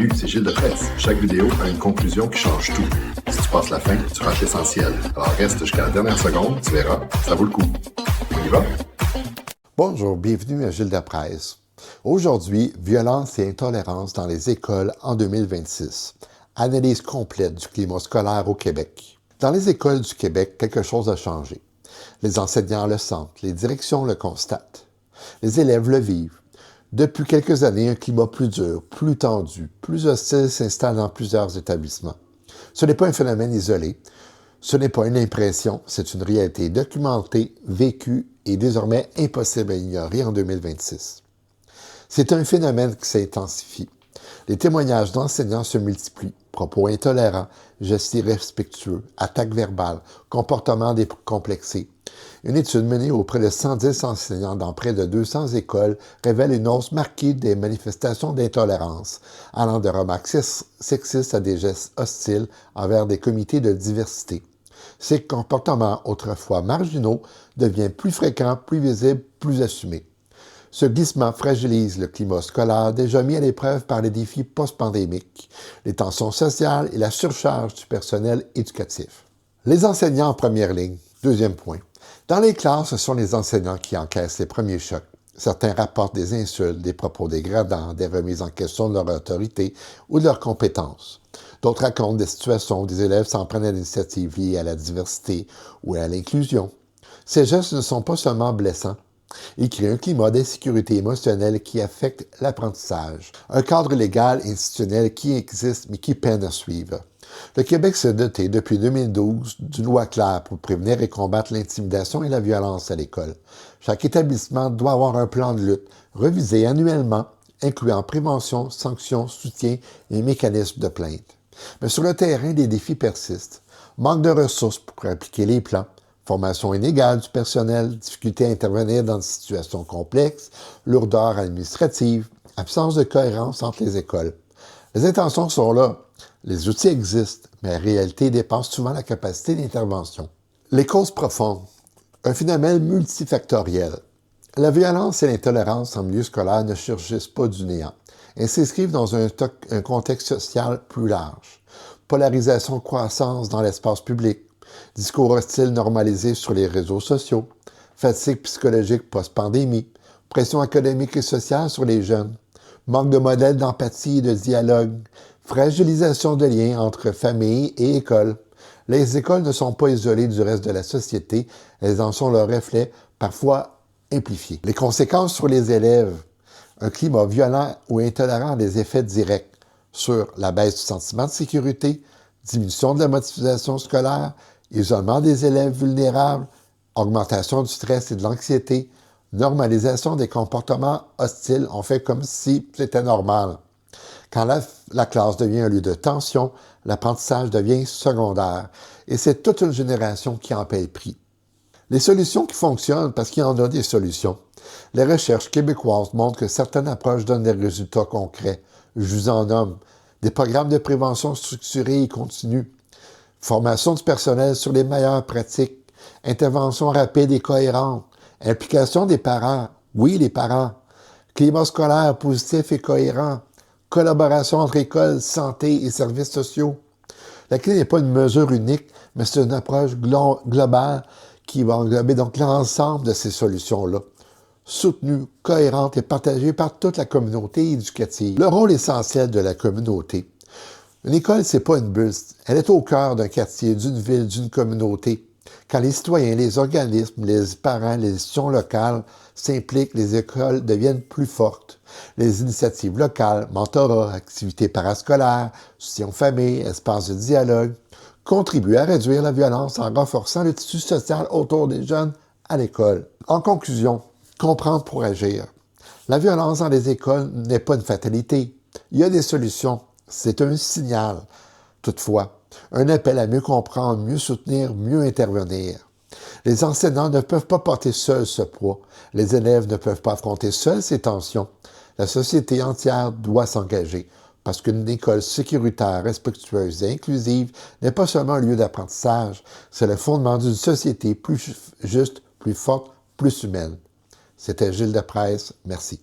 Salut, c'est Gilles de Presse. Chaque vidéo a une conclusion qui change tout. Si tu passes la fin, tu rates l'essentiel. Alors reste jusqu'à la dernière seconde, tu verras, ça vaut le coup. On y va? Bonjour, bienvenue à Gilles de Presse. Aujourd'hui, violence et intolérance dans les écoles en 2026. Analyse complète du climat scolaire au Québec. Dans les écoles du Québec, quelque chose a changé. Les enseignants le sentent, les directions le constatent. Les élèves le vivent. Depuis quelques années, un climat plus dur, plus tendu, plus hostile s'installe dans plusieurs établissements. Ce n'est pas un phénomène isolé, ce n'est pas une impression, c'est une réalité documentée, vécue et désormais impossible à ignorer en 2026. C'est un phénomène qui s'intensifie. Les témoignages d'enseignants se multiplient. Propos intolérants, gestes irrespectueux, attaques verbales, comportements décomplexés. Une étude menée auprès de 110 enseignants dans près de 200 écoles révèle une hausse marquée des manifestations d'intolérance, allant de remarques sexistes à des gestes hostiles envers des comités de diversité. Ces comportements, autrefois marginaux, deviennent plus fréquents, plus visibles, plus assumés. Ce glissement fragilise le climat scolaire déjà mis à l'épreuve par les défis post-pandémiques, les tensions sociales et la surcharge du personnel éducatif. Les enseignants en première ligne. Deuxième point. Dans les classes, ce sont les enseignants qui encaissent les premiers chocs. Certains rapportent des insultes, des propos dégradants, des remises en question de leur autorité ou de leurs compétences. D'autres racontent des situations où des élèves s'en prennent à l'initiative liée à la diversité ou à l'inclusion. Ces gestes ne sont pas seulement blessants. Ils créent un climat d'insécurité émotionnelle qui affecte l'apprentissage. Un cadre légal et institutionnel qui existe mais qui peine à suivre. Le Québec s'est doté depuis 2012 d'une loi claire pour prévenir et combattre l'intimidation et la violence à l'école. Chaque établissement doit avoir un plan de lutte, revisé annuellement, incluant prévention, sanctions, soutien et mécanismes de plainte. Mais sur le terrain, les défis persistent. Manque de ressources pour appliquer les plans, formation inégale du personnel, difficulté à intervenir dans des situations complexes, lourdeur administrative, absence de cohérence entre les écoles. Les intentions sont là, les outils existent, mais la réalité dépasse souvent la capacité d'intervention. Les causes profondes. Un phénomène multifactoriel. La violence et l'intolérance en milieu scolaire ne surgissent pas du néant. Elles s'inscrivent dans un contexte social plus large. Polarisation croissance dans l'espace public, discours hostiles normalisés sur les réseaux sociaux, fatigue psychologique post-pandémie, pression économique et sociale sur les jeunes, manque de modèles d'empathie et de dialogue, fragilisation de liens entre famille et école. Les écoles ne sont pas isolées du reste de la société, elles en sont le reflet, parfois amplifié. Les conséquences sur les élèves. Un climat violent ou intolérant a des effets directs sur la baisse du sentiment de sécurité, diminution de la motivation scolaire, isolement des élèves vulnérables, augmentation du stress et de l'anxiété, normalisation des comportements hostiles. On fait comme si c'était normal. Quand la classe devient un lieu de tension, l'apprentissage devient secondaire. Et c'est toute une génération qui en paie le prix. Les solutions qui fonctionnent, parce qu'il y en a des solutions. Les recherches québécoises montrent que certaines approches donnent des résultats concrets. Je vous en nomme. Des programmes de prévention structurés et continus. Formation du personnel sur les meilleures pratiques. Intervention rapide et cohérente. Implication des parents. Oui, les parents. Climat scolaire positif et cohérent. Collaboration entre écoles, santé et services sociaux. La clé n'est pas une mesure unique, mais c'est une approche globale qui va englober donc l'ensemble de ces solutions-là, soutenues, cohérentes et partagées par toute la communauté éducative. Le rôle essentiel de la communauté. Une école, c'est pas une bulle. Elle est au cœur d'un quartier, d'une ville, d'une communauté. Quand les citoyens, les organismes, les parents, les institutions locales s'impliquent, les écoles deviennent plus fortes. Les initiatives locales, mentorat, activités parascolaires, soutien aux familles, espaces de dialogue, contribuent à réduire la violence en renforçant le tissu social autour des jeunes à l'école. En conclusion, comprendre pour agir. La violence dans les écoles n'est pas une fatalité. Il y a des solutions. C'est un signal. Toutefois, un appel à mieux comprendre, mieux soutenir, mieux intervenir. Les enseignants ne peuvent pas porter seuls ce poids. Les élèves ne peuvent pas affronter seuls ces tensions. La société entière doit s'engager parce qu'une école sécuritaire, respectueuse et inclusive n'est pas seulement un lieu d'apprentissage, c'est le fondement d'une société plus juste, plus forte, plus humaine. C'était Gilles de Presse. Merci.